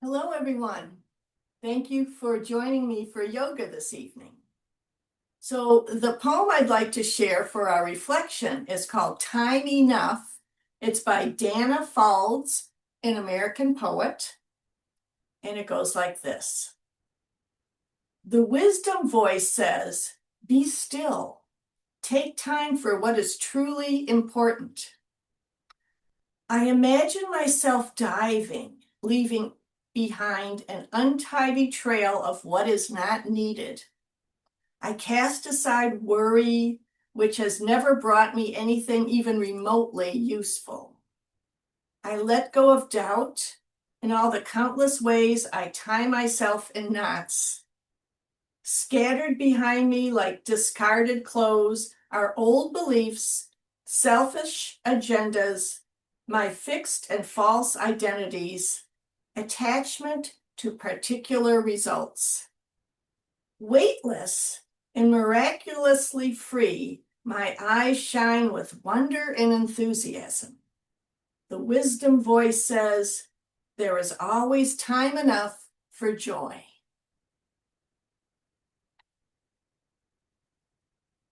Hello, everyone. Thank you for joining me for yoga this evening. So the poem I'd like to share for our reflection is called Time Enough. It's by Dana Faulds, an American poet, and it goes like this. The wisdom voice says, be still. Take time for what is truly important. I imagine myself diving, leaving behind an untidy trail of what is not needed. I cast aside worry, which has never brought me anything even remotely useful. I let go of doubt in all the countless ways I tie myself in knots. Scattered behind me like discarded clothes are old beliefs, selfish agendas, my fixed and false identities, attachment to particular results. Weightless and miraculously free, my eyes shine with wonder and enthusiasm. The wisdom voice says, there is always time enough for joy.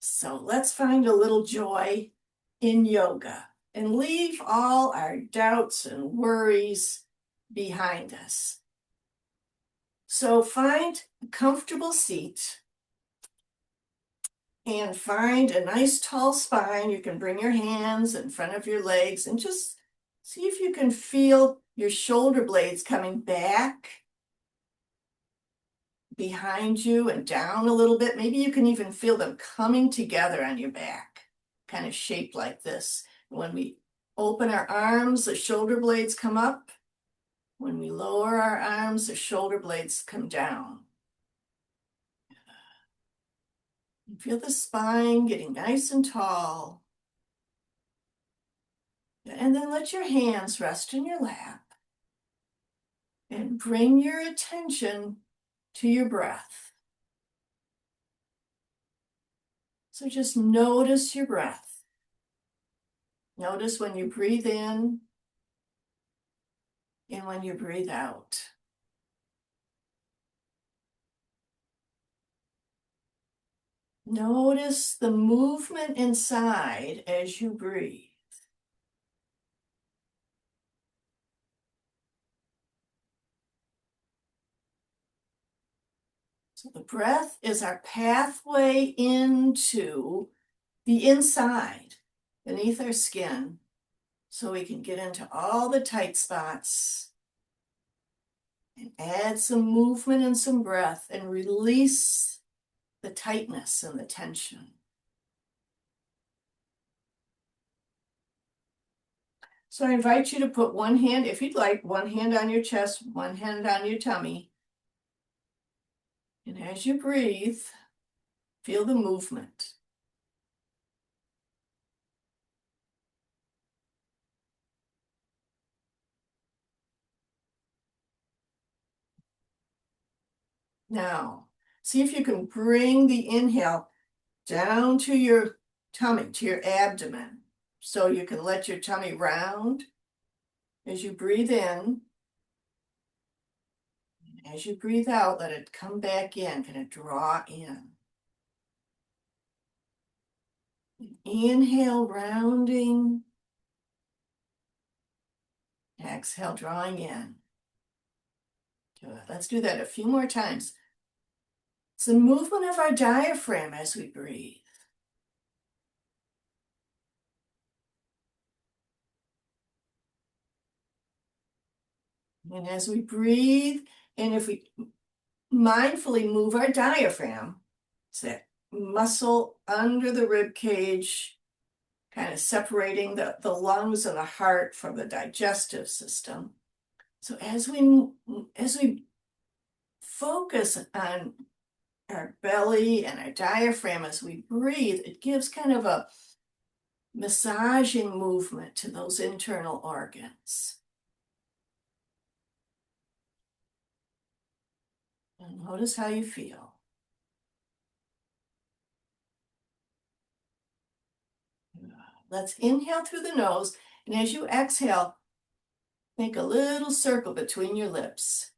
So let's find a little joy in yoga and leave all our doubts and worries behind us. So find a comfortable seat and find a nice tall spine. You can bring your hands in front of your legs and just see if you can feel your shoulder blades coming back behind you and down a little bit. Maybe you can even feel them coming together on your back, kind of shaped like this. When we open our arms, the shoulder blades come up. When we lower our arms, the shoulder blades come down. You feel the spine getting nice and tall. And then let your hands rest in your lap and bring your attention to your breath. So just notice your breath. Notice when you breathe in and when you breathe out. Notice the movement inside as you breathe. So the breath is our pathway into the inside, beneath our skin, so we can get into all the tight spots and add some movement and some breath and release the tightness and the tension. So I invite you to put one hand, if you'd like, one hand on your chest, one hand on your tummy. And as you breathe, feel the movement. Now, see if you can bring the inhale down to your tummy, to your abdomen. So you can let your tummy round as you breathe in. As you breathe out, let it come back in, kind of draw in. Inhale, rounding. Exhale, drawing in. Good. Let's do that a few more times. It's the movement of our diaphragm as we breathe. And as we breathe, and if we mindfully move our diaphragm, it's that muscle under the rib cage, kind of separating the lungs and the heart from the digestive system. So as we focus on our belly and our diaphragm as we breathe, it gives kind of a massaging movement to those internal organs. And notice how you feel. Let's inhale through the nose, and as you exhale, make a little circle between your lips.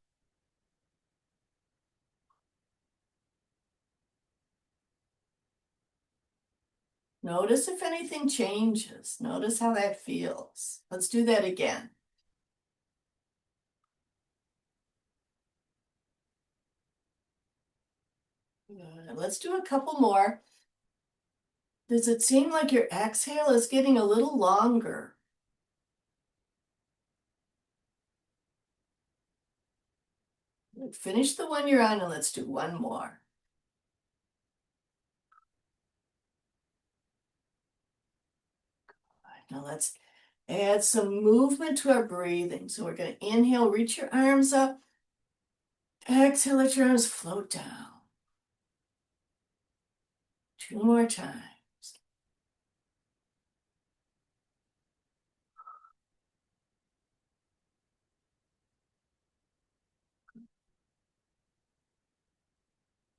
Notice if anything changes. Notice how that feels. Let's do that again. Good. Let's do a couple more. Does it seem like your exhale is getting a little longer? Finish the one you're on and let's do one more. Now let's add some movement to our breathing. So we're going to inhale, reach your arms up. Exhale, let your arms float down. Two more times.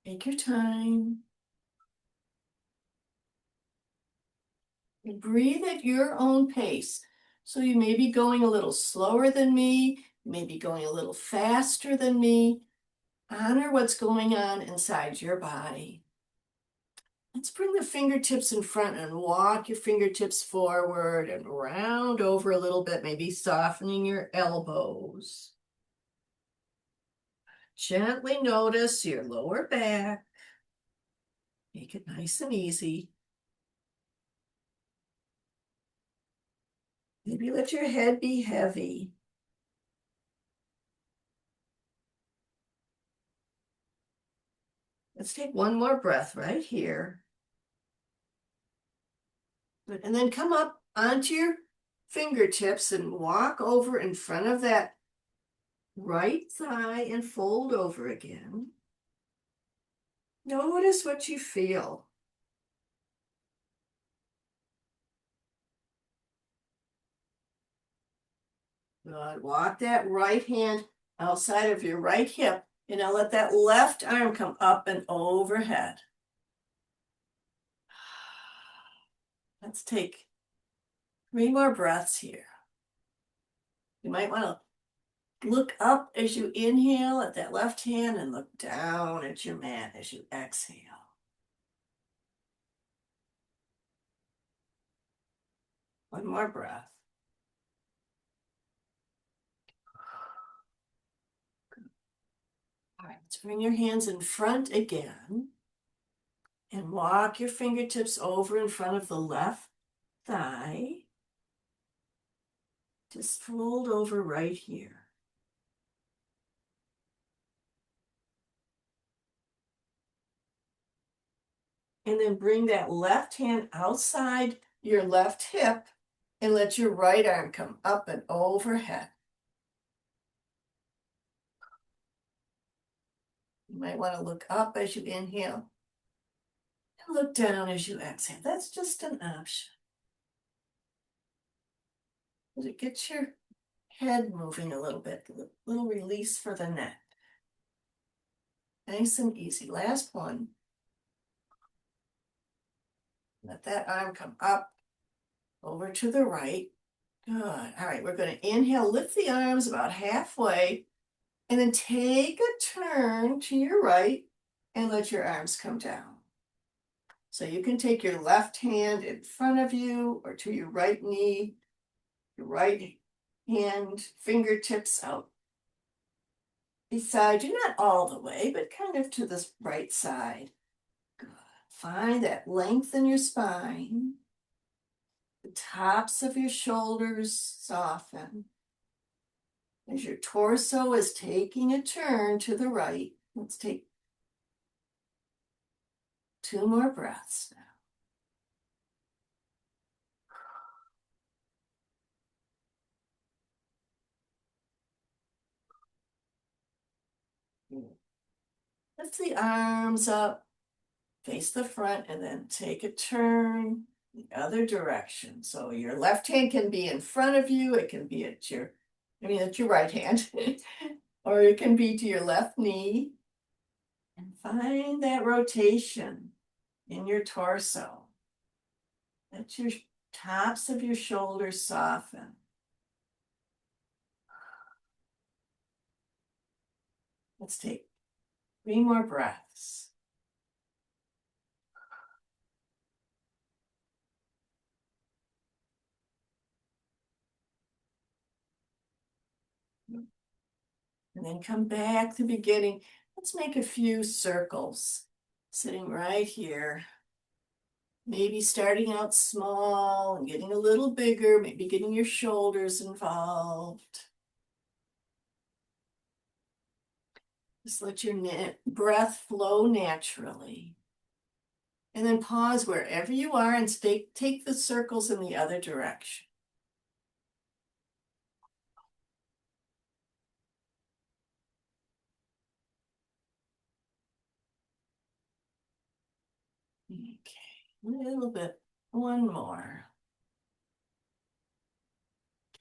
Take your time. And breathe at your own pace. So you may be going a little slower than me, maybe going a little faster than me. Honor what's going on inside your body. Let's bring the fingertips in front and walk your fingertips forward and round over a little bit, maybe softening your elbows. Gently notice your lower back. Make it nice and easy. Maybe let your head be heavy. Let's take one more breath right here. Good. And then come up onto your fingertips and walk over in front of that right thigh and fold over again. Notice what you feel. Good. Walk that right hand outside of your right hip, and now let that left arm come up and overhead. Let's take 3 more breaths here. You might want to look up as you inhale at that left hand and look down at your mat as you exhale. One more breath. All right, let's bring your hands in front again and walk your fingertips over in front of the left thigh. Just fold over right here. And then bring that left hand outside your left hip and let your right arm come up and overhead. You might want to look up as you inhale and look down as you exhale. That's just an option. It gets your head moving a little bit, a little release for the neck. Nice and easy. Last one. Let that arm come up over to the right. Good. All right, we're going to inhale, lift the arms about halfway, and then take a turn to your right and let your arms come down. So you can take your left hand in front of you or to your right knee, your right hand, fingertips out beside you, not all the way, but kind of to the right side. Good. Find that length in your spine. The tops of your shoulders soften. As your torso is taking a turn to the right, let's take 2 more breaths now. Lift the arms up, face the front, and then take a turn the other direction. So your left hand can be in front of you. It can be at at your right hand, or it can be to your left knee. And find that rotation in your torso. Let your tops of your shoulders soften. Let's take 3 more breaths. And then come back to the beginning. Let's make a few circles, sitting right here. Maybe starting out small and getting a little bigger, maybe getting your shoulders involved. Just let your breath flow naturally. And then pause wherever you are and take the circles in the other direction. Okay, a little bit, one more.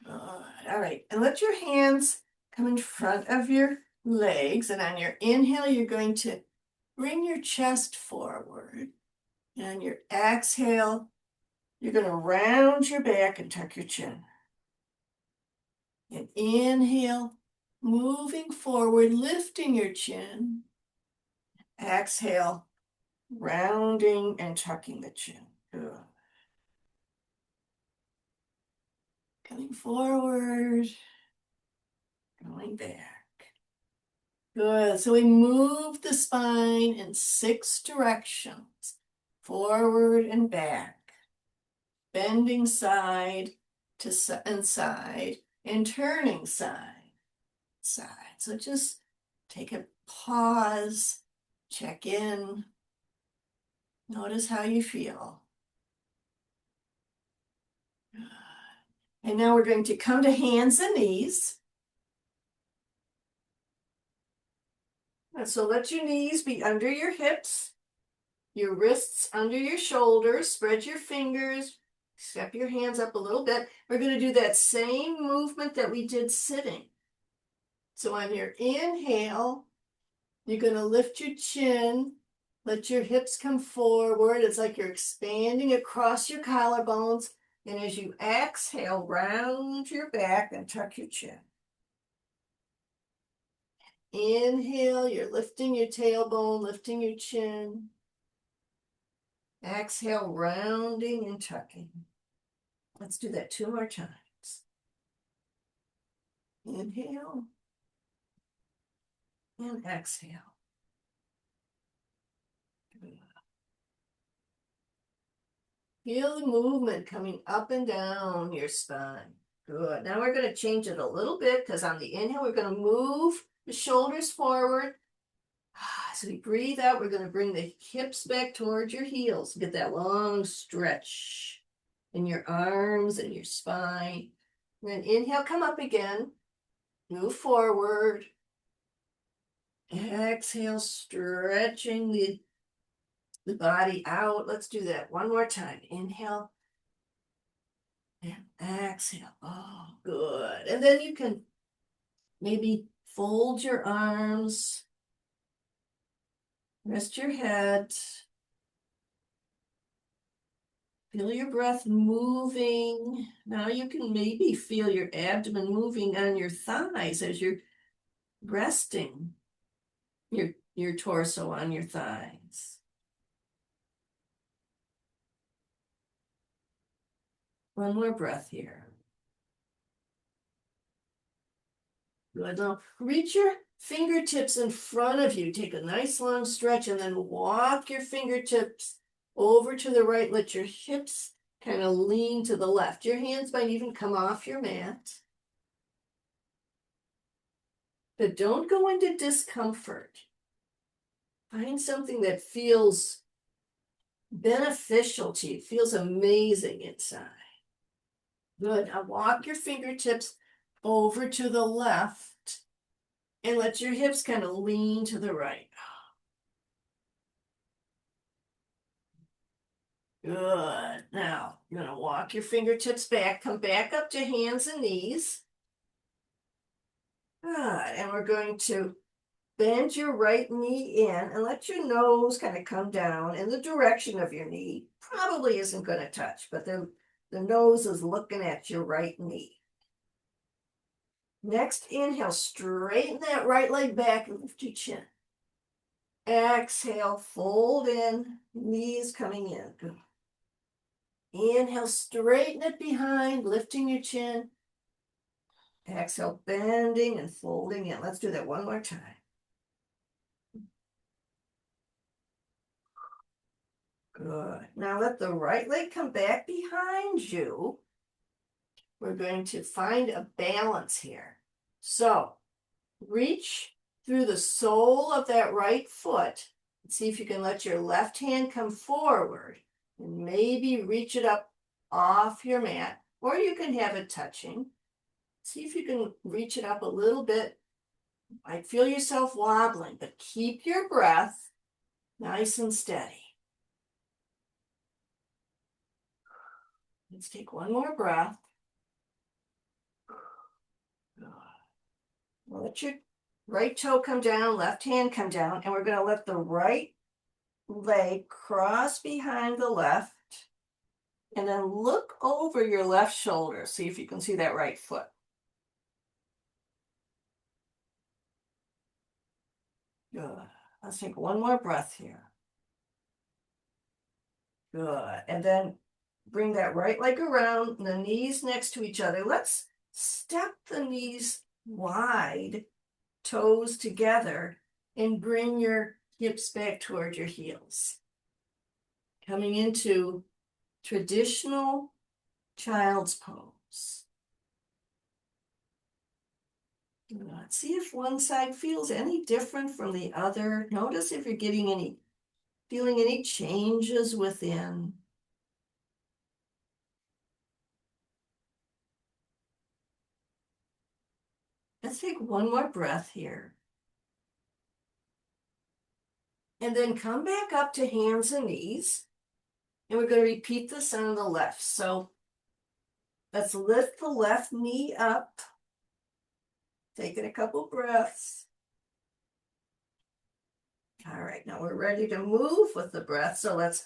Good. All right, and let your hands come in front of your legs, and on your inhale, you're going to bring your chest forward. And on your exhale, you're going to round your back and tuck your chin. And inhale, moving forward, lifting your chin. Exhale, rounding and tucking the chin. Good. Coming forward, going back. Good. So we move the spine in 6 directions, forward and back, bending side to side, and turning side, side. So just take a pause, check in, notice how you feel. And now we're going to come to hands and knees. And so let your knees be under your hips, your wrists under your shoulders, spread your fingers, step your hands up a little bit. We're going to do that same movement that we did sitting. So on your inhale, you're going to lift your chin, let your hips come forward. It's like you're expanding across your collarbones. And as you exhale, round your back and tuck your chin. Inhale, you're lifting your tailbone, lifting your chin. Exhale, rounding and tucking. Let's do that 2 more times. Inhale and exhale. Feel the movement coming up and down your spine. Good. Now we're going to change it a little bit because on the inhale, we're going to move the shoulders forward. As we breathe out, we're going to bring the hips back towards your heels. Get that long stretch in your arms and your spine. And then inhale, come up again. Move forward. Exhale, stretching the body out. Let's do that 1 more time. Inhale. And exhale. Oh, good. And then you can maybe fold your arms. Rest your head. Feel your breath moving. Now you can maybe feel your abdomen moving on your thighs as you're resting your torso on your thighs. One more breath here. Good. Now reach your fingertips in front of you. Take a nice long stretch and then walk your fingertips over to the right. Let your hips kind of lean to the left. Your hands might even come off your mat. But don't go into discomfort. Find something that feels beneficial to you, feels amazing inside. Good. Now walk your fingertips over to the left and let your hips kind of lean to the right. Good. Now, you're going to walk your fingertips back, come back up to hands and knees. Good. And we're going to bend your right knee in and let your nose kind of come down in the direction of your knee. Probably isn't going to touch, but the nose is looking at your right knee. Next, inhale, straighten that right leg back and lift your chin. Exhale, fold in, knees coming in. Good. Inhale, straighten it behind, lifting your chin. Exhale, bending and folding in. Let's do that one more time. Good. Now let the right leg come back behind you. We're going to find a balance here. So reach through the sole of that right foot and see if you can let your left hand come forward and maybe reach it up off your mat, or you can have it touching. See if you can reach it up a little bit. You might feel yourself wobbling, but keep your breath nice and steady. Let's take one more breath. Let your right toe come down, left hand come down, and we're going to let the right leg cross behind the left, and then look over your left shoulder. See if you can see that right foot. Good. Let's take one more breath here. Good. And then bring that right leg around, the knees next to each other. Let's step the knees wide, toes together, and bring your hips back toward your heels. Coming into traditional child's pose. Let's see if one side feels any different from the other. Notice if you're feeling any changes within. Let's take one more breath here. And then come back up to hands and knees. And we're going to repeat this on the left. So let's lift the left knee up. Taking a couple breaths. All right, now we're ready to move with the breath. So let's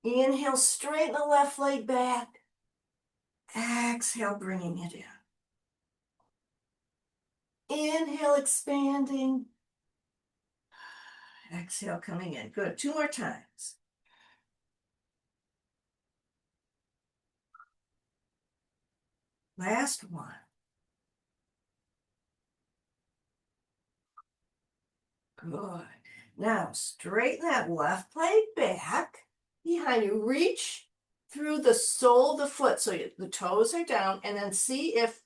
inhale, straighten the left leg back. Exhale, bringing it in. Inhale, expanding. Exhale, coming in. Good. 2 more times. Last one. Good. Now, straighten that left leg back behind you. Reach through the sole of the foot so the toes are down, and then see if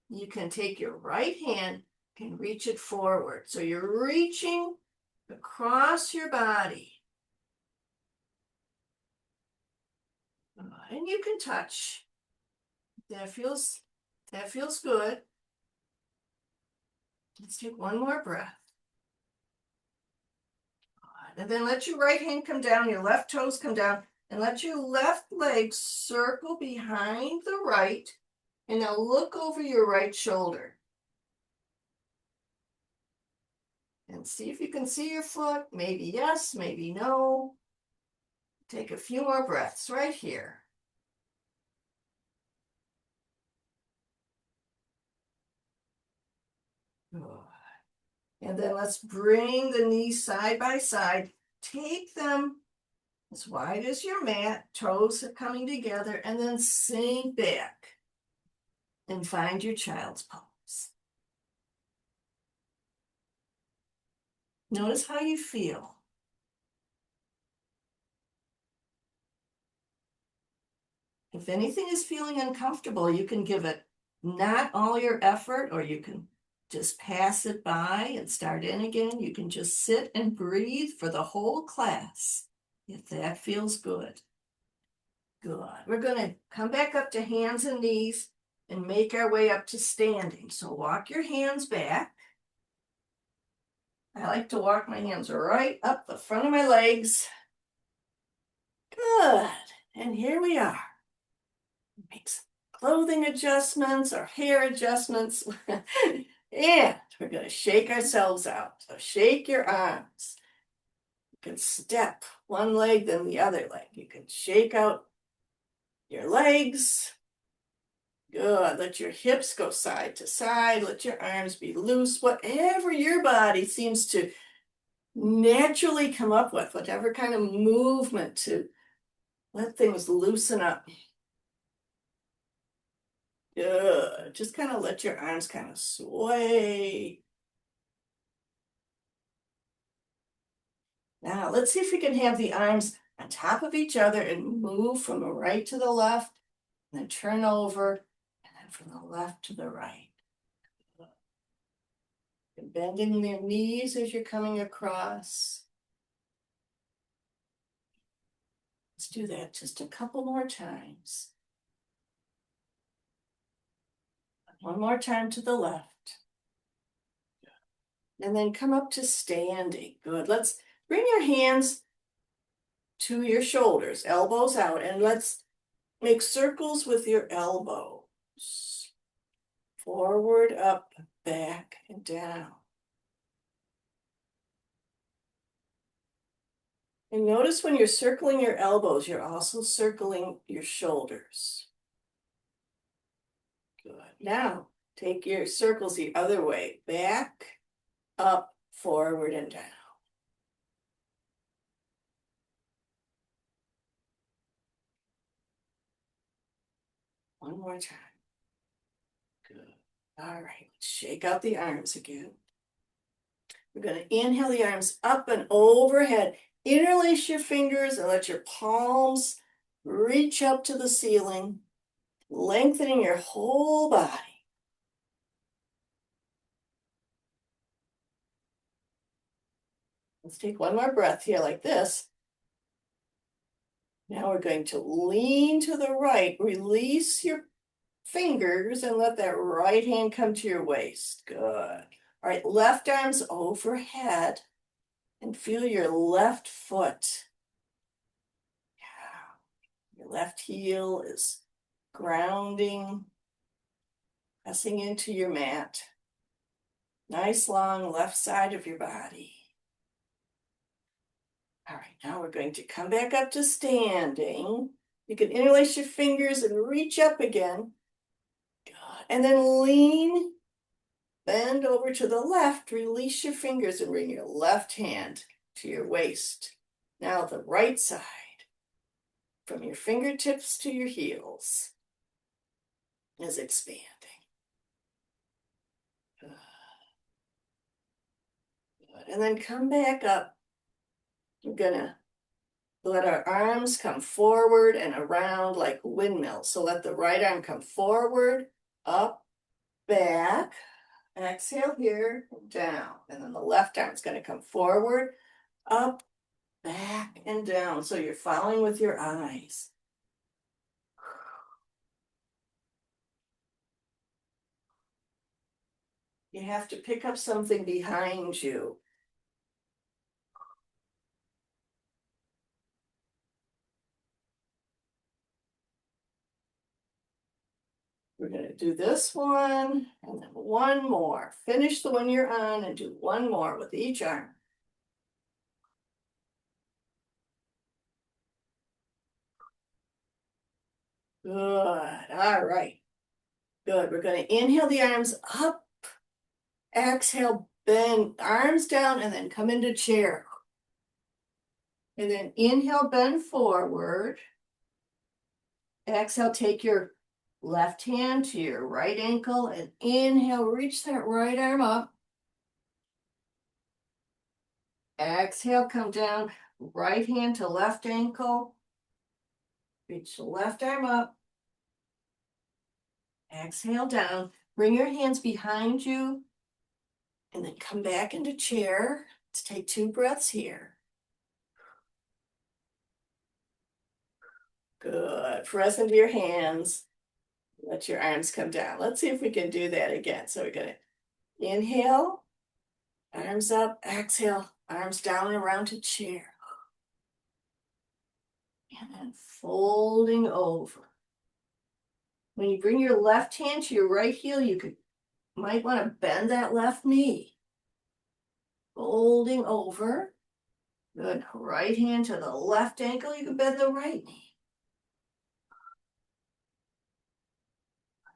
you can take your right hand and reach it forward. So you're reaching across your body. And you can touch. That feels good. Let's take one more breath. And then let your right hand come down, your left toes come down, and let your left leg circle behind the right. And now look over your right shoulder. And see if you can see your foot. Maybe yes, maybe no. Take a few more breaths right here. And then let's bring the knees side by side. Take them as wide as your mat, toes are coming together, and then sink back and find your child's pose. Notice how you feel. If anything is feeling uncomfortable, you can give it not all your effort, or you can just pass it by and start in again. You can just sit and breathe for the whole class if that feels good. Good. We're going to come back up to hands and knees and make our way up to standing. So walk your hands back. I like to walk my hands right up the front of my legs. Good. And here we are. Make some clothing adjustments or hair adjustments. And we're going to shake ourselves out. So shake your arms. You can step one leg, then the other leg. You can shake out your legs. Good. Let your hips go side to side. Let your arms be loose. Whatever your body seems to naturally come up with, whatever kind of movement to let things loosen up. Good. Just kind of let your arms kind of sway. Now, let's see if we can have the arms on top of each other and move from the right to the left, and then turn over, and then from the left to the right. And bending your knees as you're coming across. Let's do that just a couple more times. One more time to the left. And then come up to standing. Good. Let's bring your hands to your shoulders, elbows out, and let's make circles with your elbows. Forward, up, back, and down. And notice when you're circling your elbows, you're also circling your shoulders. Good. Now, take your circles the other way. Back, up, forward, and down. One more time. Good. All right, let's shake out the arms again. We're going to inhale the arms up and overhead. Interlace your fingers and let your palms reach up to the ceiling, lengthening your whole body. Let's take one more breath here like this. Now we're going to lean to the right. Release your fingers and let that right hand come to your waist. Good. All right, left arm's overhead and feel your left foot. Yeah. Your left heel is grounding, pressing into your mat. Nice long left side of your body. All right, now we're going to come back up to standing. You can interlace your fingers and reach up again. Good. And then lean, bend over to the left, release your fingers and bring your left hand to your waist. Now the right side, from your fingertips to your heels, is expanding. Good. Good. And then come back up. We're gonna let our arms come forward and around like windmills. So let the right arm come forward, up, back. Exhale here, down. And then the left arm's going to come forward, up, back, and down. So you're following with your eyes. You have to pick up something behind you. We're going to do this one, and then one more. Finish the one you're on and do one more with each arm. Good. All right. Good. We're going to inhale the arms up. Exhale, bend arms down, and then come into chair. And then inhale, bend forward. Exhale, take your left hand to your right ankle and inhale, reach that right arm up. Exhale, come down, right hand to left ankle. Reach the left arm up. Exhale down. Bring your hands behind you and then come back into chair. Let's take 2 breaths here. Good. Press into your hands. Let your arms come down. Let's see if we can do that again. So we're going to inhale, arms up, exhale, arms down and around to chair. And then folding over. When you bring your left hand to your right heel, you might want to bend that left knee. Folding over. Good. Right hand to the left ankle, you can bend the right knee.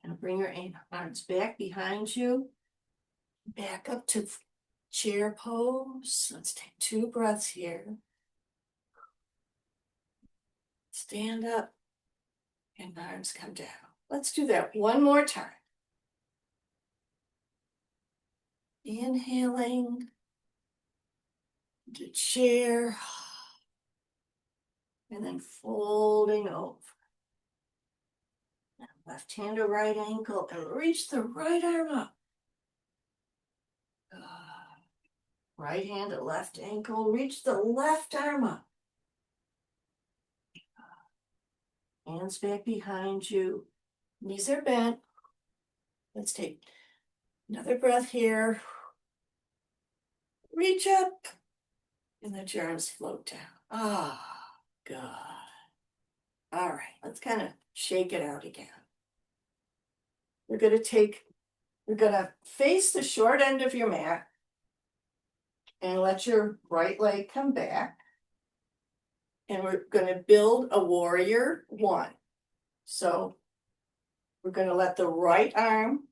And bring your arms back behind you. Back up to chair pose. Let's take 2 breaths here. Stand up and arms come down. Let's do that one more time. Inhaling to chair, and then folding over. Now left hand to right ankle, and reach the right arm up. Right hand to left ankle, reach the left arm up. Hands back behind you. Knees are bent. Let's take another breath here. Reach up and let your arms float down. Ah, good. All right, let's kind of shake it out again. We're going to face the short end of your mat and let your right leg come back. And we're going to build a warrior one. So we're going to let the right arm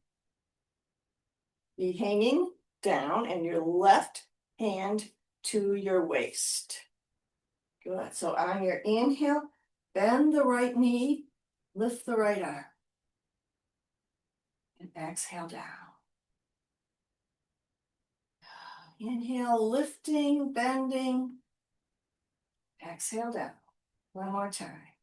be hanging down and your left hand to your waist. Good. So on your inhale, bend the right knee, lift the right arm. And exhale down. Inhale, lifting, bending. Exhale down. One more time.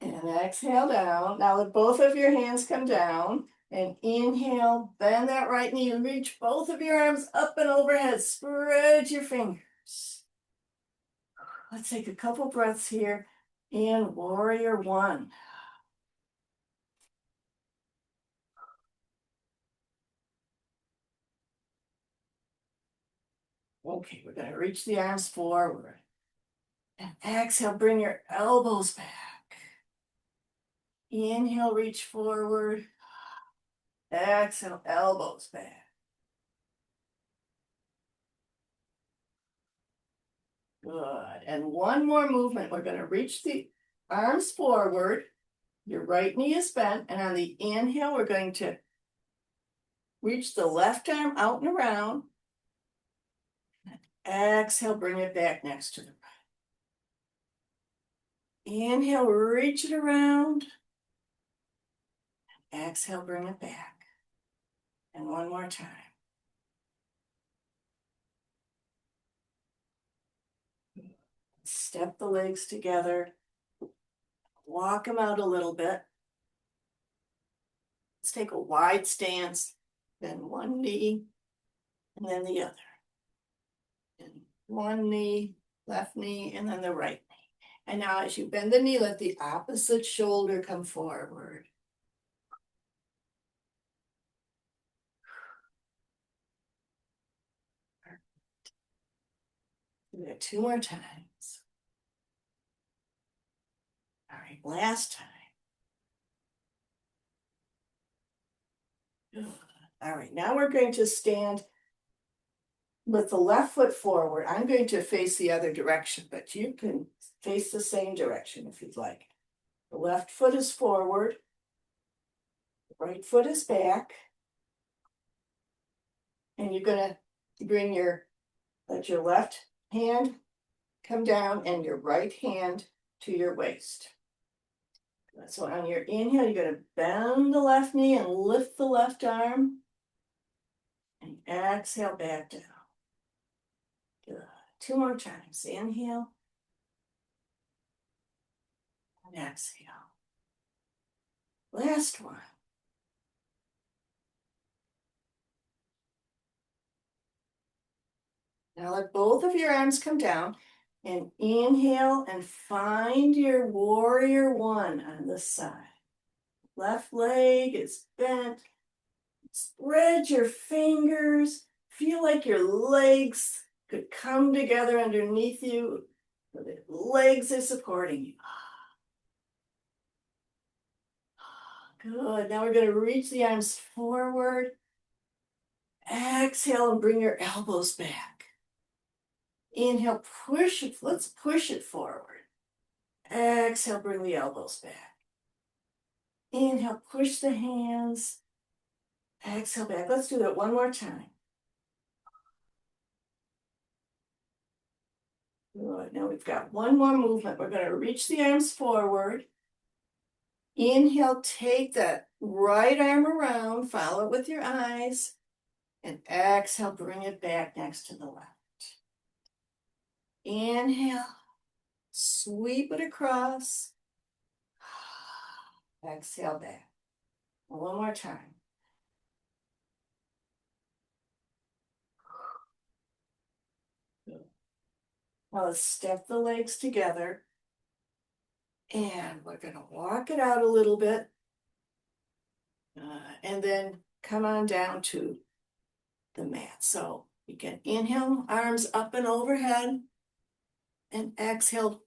And exhale down. Now let both of your hands come down. And inhale, bend that right knee and reach both of your arms up and overhead. Spread your fingers. Let's take a couple breaths here in warrior one. Okay, we're going to reach the arms forward. And exhale, bring your elbows back. Inhale, reach forward. Exhale, elbows back. Good. And one more movement. We're going to reach the arms forward. Your right knee is bent. And on the inhale, we're going to reach the left arm out and around. Exhale, bring it back next to the right. Inhale, reach it around. Exhale, bring it back. And one more time. Step the legs together. Walk them out a little bit. Let's take a wide stance. Then one knee, and then the other. And one knee, left knee, and then the right knee. And now as you bend the knee, let the opposite shoulder come forward. Do that two more times. All right, last time. Good. All right, now we're going to stand with the left foot forward. I'm going to face the other direction, but you can face the same direction if you'd like. The left foot is forward. The right foot is back. And you're going to let your left hand come down and your right hand to your waist. So on your inhale, you're going to bend the left knee and lift the left arm. And exhale back down. Good. Two more times. Inhale. And exhale. Last one. Now let both of your arms come down and inhale and find your warrior one on this side. Left leg is bent. Spread your fingers. Feel like your legs could come together underneath you. The legs are supporting you. Good. Now we're going to reach the arms forward. Exhale and bring your elbows back. Inhale, push it. Let's push it forward. Exhale, bring the elbows back. Inhale, push the hands. Exhale back. Let's do that one more time. Good. Now we've got one more movement. We're going to reach the arms forward. Inhale, take that right arm around, follow it with your eyes, and exhale, bring it back next to the left. Inhale, sweep it across. Exhale back. One more time. Good. Now let's step the legs together. And we're going to walk it out a little bit. And then come on down to the mat. So you can inhale, arms up and overhead. And exhale,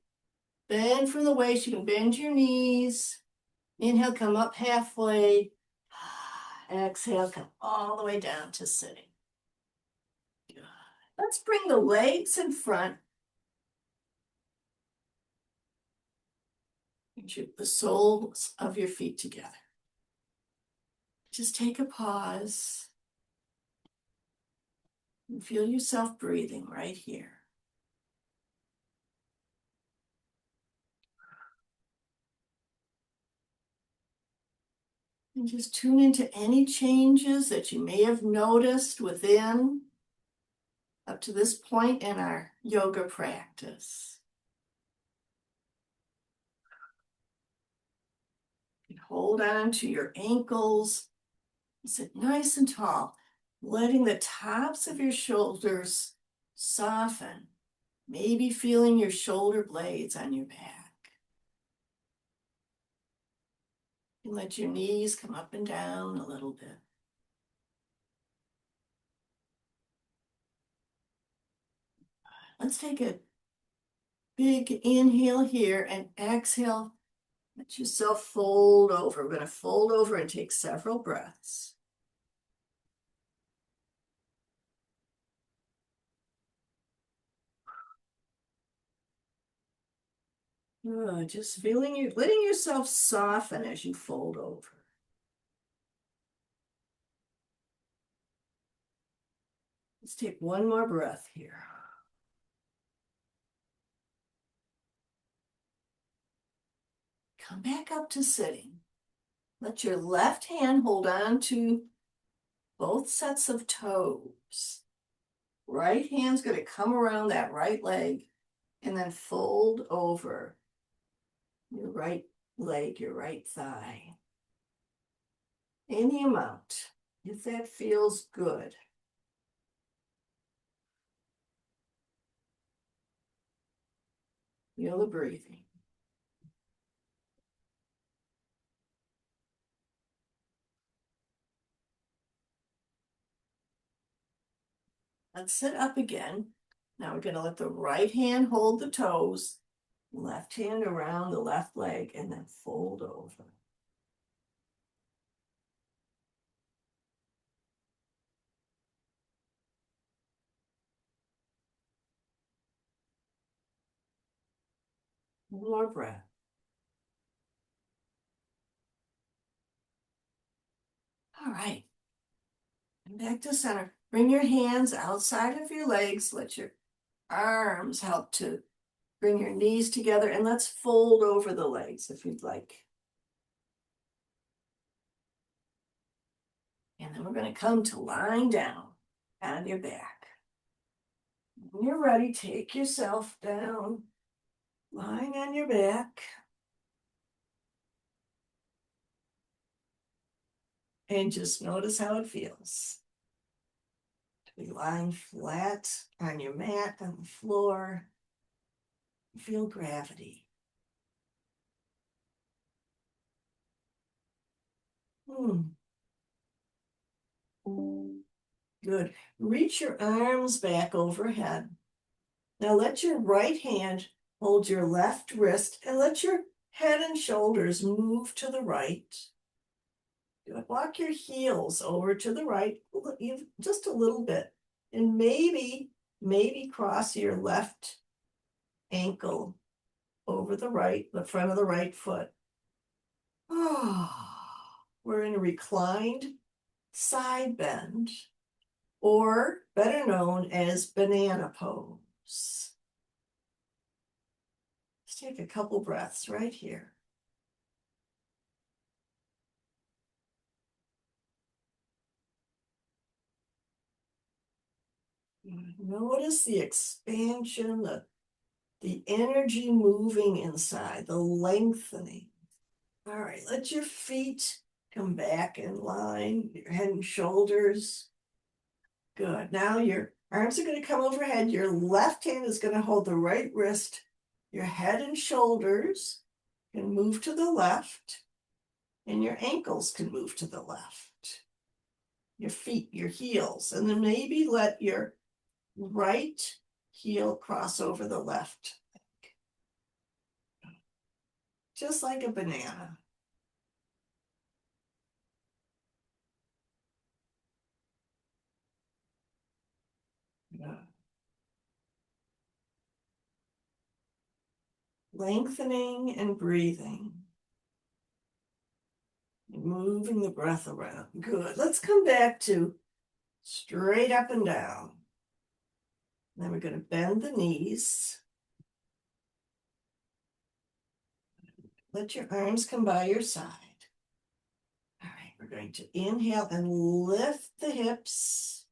bend from the waist. You can bend your knees. Inhale, come up halfway. Exhale, come all the way down to sitting. Good. Let's bring the legs in front. The soles of your feet together. Just take a pause and feel yourself breathing right here. And just tune into any changes that you may have noticed within up to this point in our yoga practice. You can hold on to your ankles. Sit nice and tall, letting the tops of your shoulders soften, maybe feeling your shoulder blades on your back. And let your knees come up and down a little bit. Let's take a big inhale here and exhale. Let yourself fold over. We're going to fold over and take several breaths. Good. Just feeling you, letting yourself soften as you fold over. Let's take one more breath here. Come back up to sitting. Let your left hand hold on to both sets of toes. Right hand's going to come around that right leg and then fold over your right leg, your right thigh. Any amount, if that feels good. Feel the breathing. Let's sit up again. Now we're going to let the right hand hold the toes, left hand around the left leg, and then fold over. One more breath. All right. And back to center. Bring your hands outside of your legs. Let your arms help to bring your knees together, and let's fold over the legs if you'd like. And then we're going to come to lying down on your back. When you're ready, take yourself down, lying on your back. And just notice how it feels to be lying flat on your mat, on the floor. Feel gravity. Good. Reach your arms back overhead. Now let your right hand hold your left wrist and let your head and shoulders move to the right. Walk your heels over to the right, just a little bit. And maybe cross your left ankle over the front of the right foot. We're in a reclined side bend, or better known as banana pose. Let's take a couple breaths right here. Notice the expansion, the energy moving inside, the lengthening. All right, let your feet come back in line, your head and shoulders. Good. Now your arms are going to come overhead. Your left hand is going to hold the right wrist. Your head and shoulders can move to the left, and your ankles can move to the left. Your feet, your heels, and then maybe let your right heel cross over the left, just like a banana. Yeah. Lengthening and breathing. Moving the breath around. Good. Let's come back to straight up and down. Then we're going to bend the knees. Let your arms come by your side. All right, we're going to inhale and lift the hips.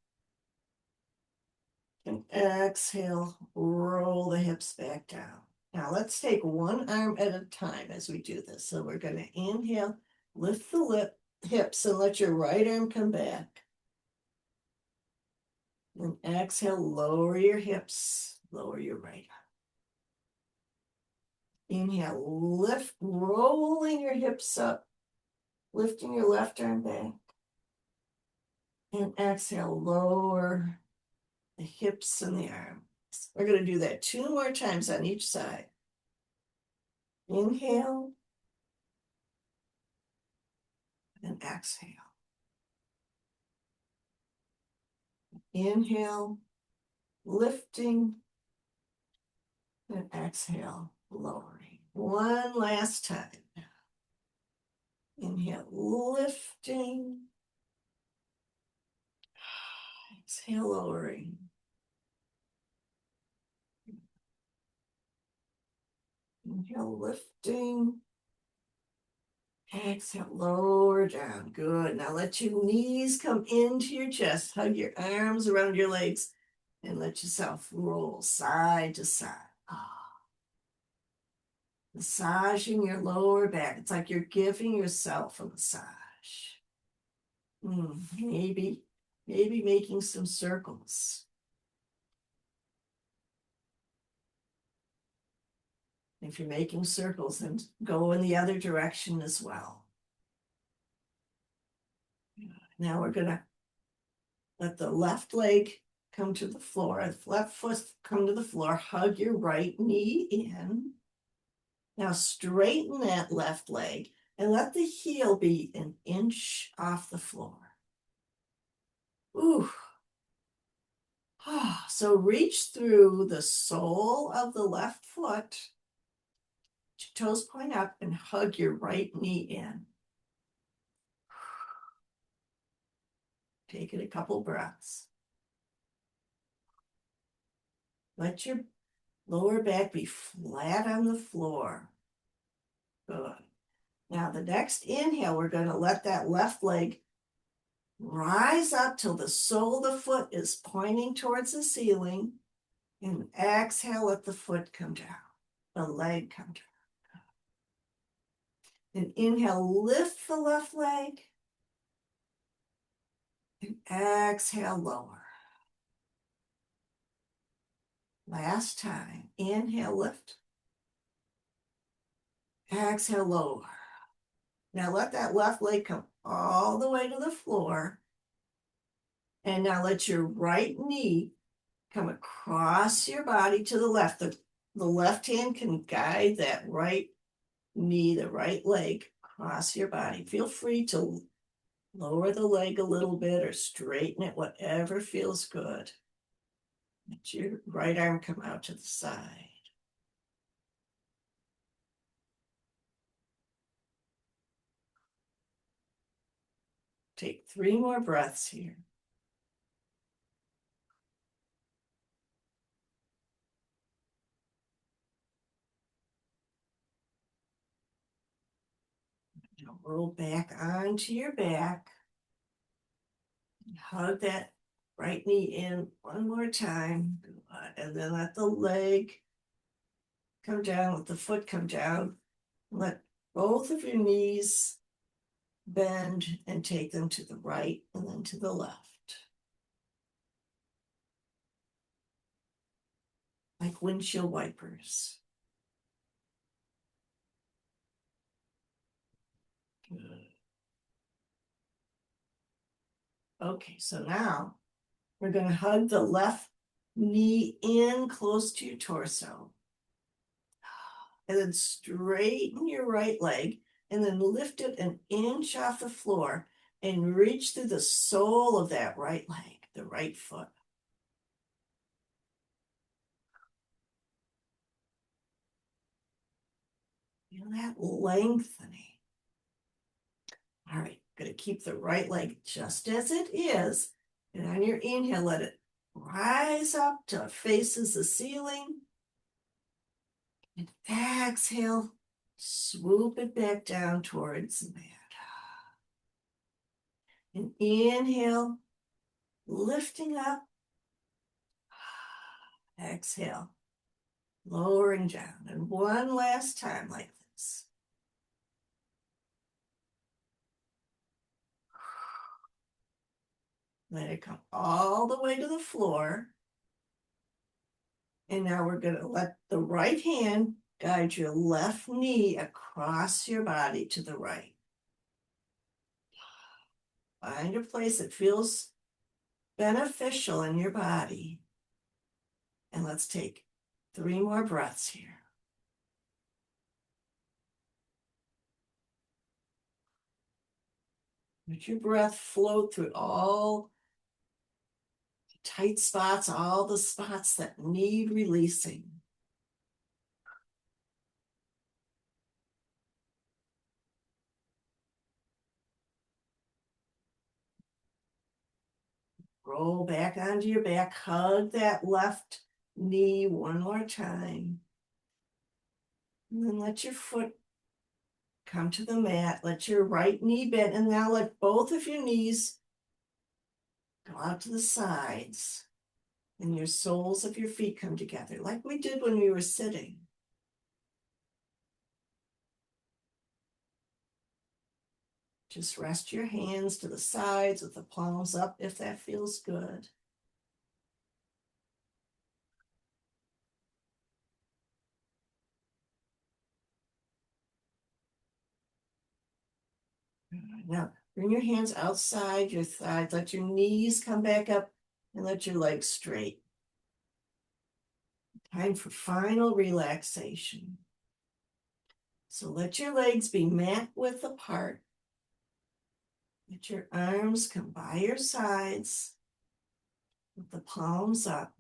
And exhale, roll the hips back down. Now let's take one arm at a time as we do this. So we're going to inhale, lift the hips, and let your right arm come back. And exhale, lower your hips, lower your right arm. Inhale, lift, rolling your hips up, lifting your left arm back. And exhale, lower the hips and the arms. We're going to do that 2 more times on each side. Inhale and exhale. Inhale, lifting, and exhale, lowering. One last time. Inhale, lifting. Exhale, lowering. Inhale, lifting. Exhale, lower down. Good. Now let your knees come into your chest. Hug your arms around your legs and let yourself roll side to side. Massaging your lower back. It's like you're giving yourself a massage. Maybe making some circles. If you're making circles, then go in the other direction as well. Now we're going to let the left leg come to the floor, the left foot come to the floor, hug your right knee in. Now straighten that left leg and let the heel be an inch off the floor. Ooh. So reach through the sole of the left foot, your toes point up, and hug your right knee in. Take it a couple breaths. Let your lower back be flat on the floor. Good. Now the next inhale, we're going to let that left leg rise up till the sole of the foot is pointing towards the ceiling. And exhale, let the foot come down, the leg come down. And inhale, lift the left leg. And exhale, lower. Last time. Inhale, lift. Exhale, lower. Now let that left leg come all the way to the floor. And now let your right knee come across your body to the left. The left hand can guide that right knee, the right leg across your body. Feel free to lower the leg a little bit or straighten it, whatever feels good. Let your right arm come out to the side. Take 3 more breaths here. Roll back onto your back. Hug that right knee in one more time. And then let the leg come down, let the foot come down. Let both of your knees bend and take them to the right and then to the left. Like windshield wipers. Good. Okay, so now we're going to hug the left knee in close to your torso. And then straighten your right leg and then lift it an inch off the floor and reach through the sole of that right leg, the right foot. Feel that lengthening. All right, going to keep the right leg just as it is. And on your inhale, let it rise up till it faces the ceiling. And exhale, swoop it back down towards the mat. And inhale, lifting up. Exhale, lowering down. And one last time like this. Let it come all the way to the floor. And now we're going to let the right hand guide your left knee across your body to the right. Find a place that feels beneficial in your body. And let's take 3 more breaths here. Let your breath float through all the tight spots, all the spots that need releasing. Roll back onto your back. Hug that left knee one more time. And then let your foot come to the mat. Let your right knee bend. And now let both of your knees go out to the sides. And your soles of your feet come together, like we did when we were sitting. Just rest your hands to the sides with the palms up if that feels good. Now, bring your hands outside your thighs. Let your knees come back up and let your legs straight. Time for final relaxation. So let your legs be mat width apart. Let your arms come by your sides with the palms up.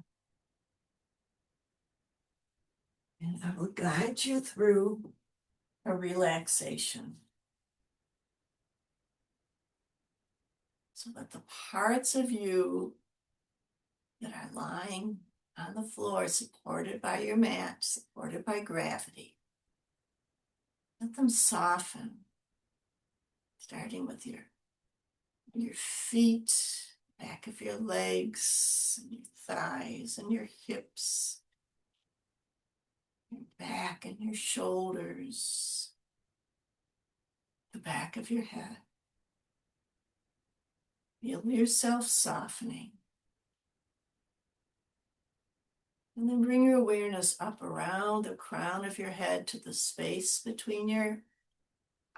And I will guide you through a relaxation. So that the parts of you that are lying on the floor, supported by your mat, supported by gravity, let them soften, starting with your feet, back of your legs, and your thighs, and your hips, your back and your shoulders, the back of your head. Feel yourself softening. And then bring your awareness up around the crown of your head to the space between your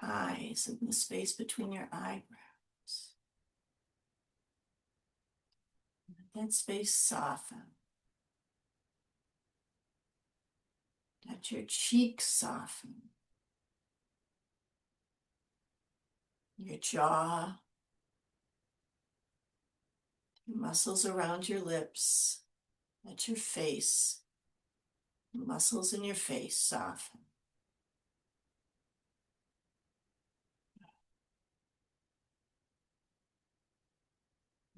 eyes and the space between your eyebrows. Let that space soften. Let your cheeks soften. Your jaw. Your muscles around your lips. Let your face. The muscles in your face soften.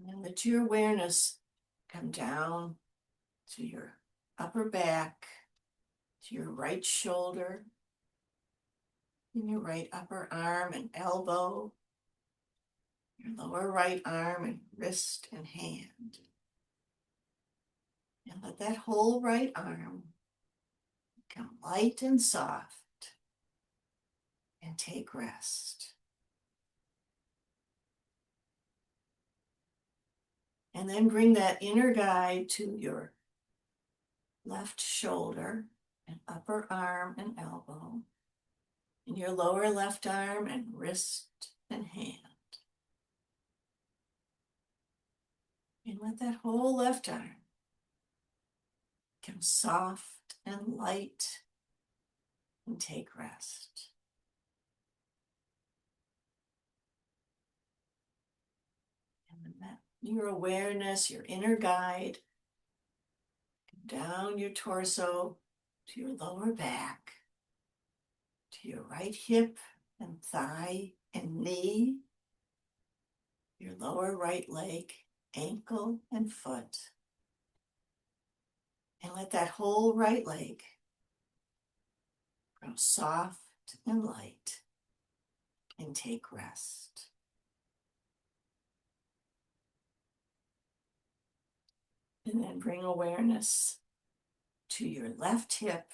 And let your awareness come down to your upper back, to your right shoulder, in your right upper arm and elbow, your lower right arm and wrist and hand. And let that whole right arm become light and soft and take rest. And then bring that inner guide to your left shoulder and upper arm and elbow, and your lower left arm and wrist and hand. And let that whole left arm become soft and light and take rest. And then that your awareness, your inner guide, down your torso to your lower back, to your right hip and thigh and knee, your lower right leg, ankle and foot. And let that whole right leg grow soft and light and take rest. And then bring awareness to your left hip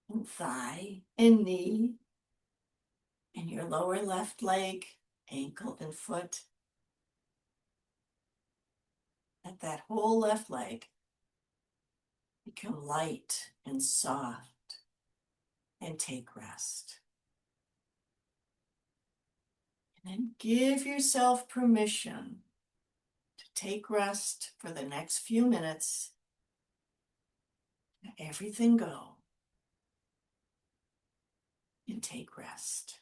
and thigh and knee, and your lower left leg, ankle and foot. Let that whole left leg become light and soft and take rest. And then give yourself permission to take rest for the next few minutes. Let everything go and take rest.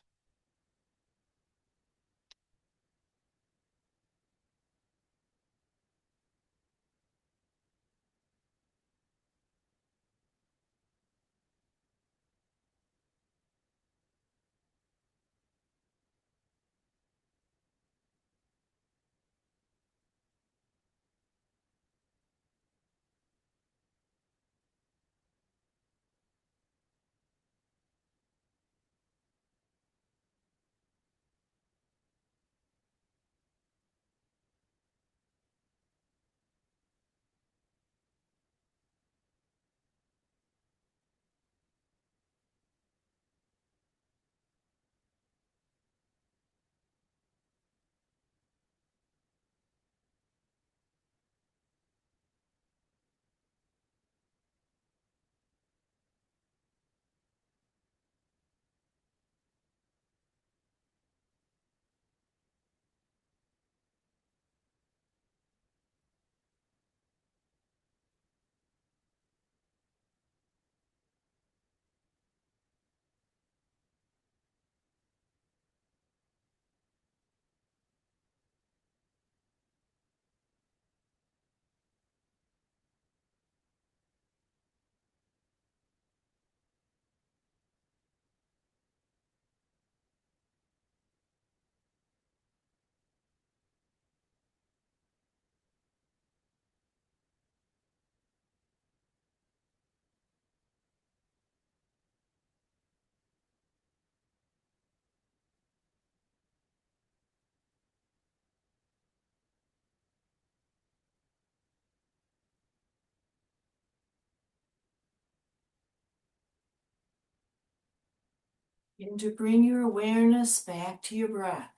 And to bring your awareness back to your breath.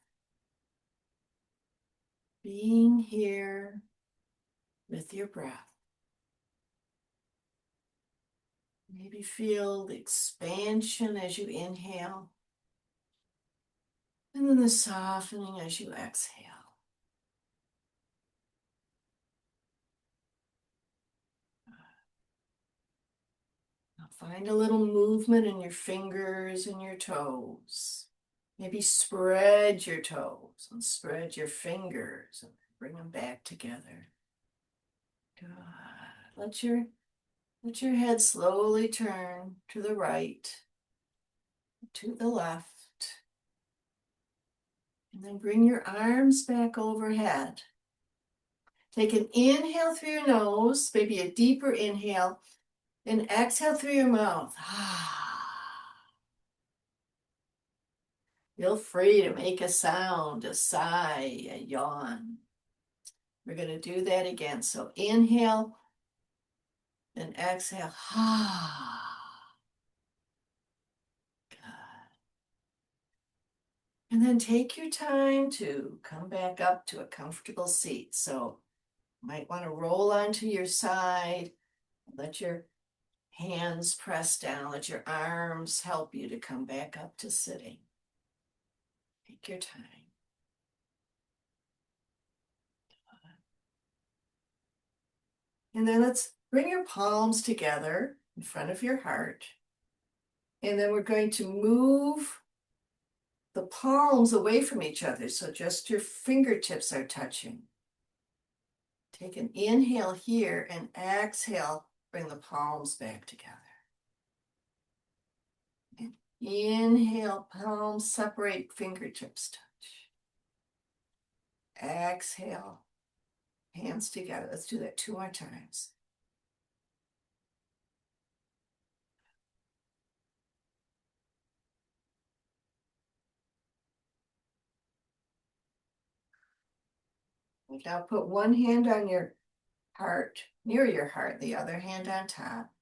Being here with your breath. Maybe feel the expansion as you inhale, and then the softening as you exhale. Now find a little movement in your fingers and your toes. Maybe spread your toes and spread your fingers and bring them back together. Good. Let your head slowly turn to the right, to the left. And then bring your arms back overhead. Take an inhale through your nose, maybe a deeper inhale, and exhale through your mouth. Feel free to make a sound, a sigh, a yawn. We're going to do that again. So inhale and exhale. Good. And then take your time to come back up to a comfortable seat. So you might want to roll onto your side. Let your hands press down. Let your arms help you to come back up to sitting. Take your time. And then let's bring your palms together in front of your heart. And then we're going to move the palms away from each other. So just your fingertips are touching. Take an inhale here and exhale, bring the palms back together. And inhale, palms separate, fingertips touch. Exhale, hands together. Let's do that 2 more times. Now put one hand on your heart, near your heart, the other hand on top.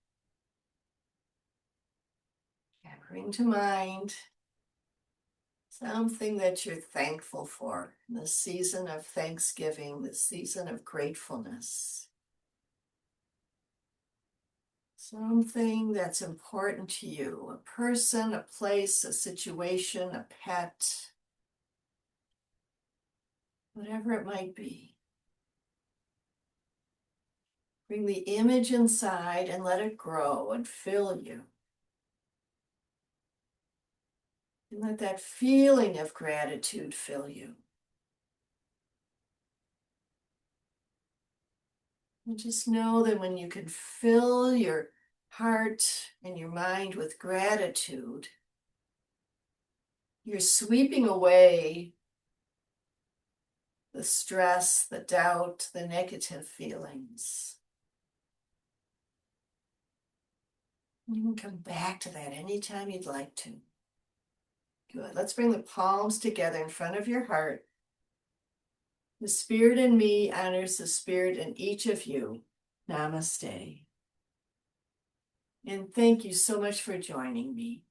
And bring to mind something that you're thankful for in the season of Thanksgiving, the season of gratefulness. Something that's important to you, a person, a place, a situation, a pet, whatever it might be. Bring the image inside and let it grow and fill you. And let that feeling of gratitude fill you. And just know that when you can fill your heart and your mind with gratitude, you're sweeping away the stress, the doubt, the negative feelings. You can come back to that anytime you'd like to. Good. Let's bring the palms together in front of your heart. The spirit in me honors the spirit in each of you. Namaste. And thank you so much for joining me.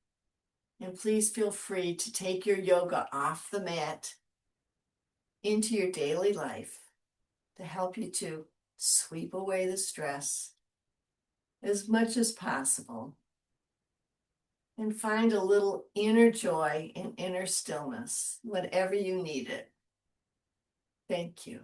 And please feel free to take your yoga off the mat into your daily life to help you to sweep away the stress as much as possible and find a little inner joy and inner stillness whenever you need it. Thank you.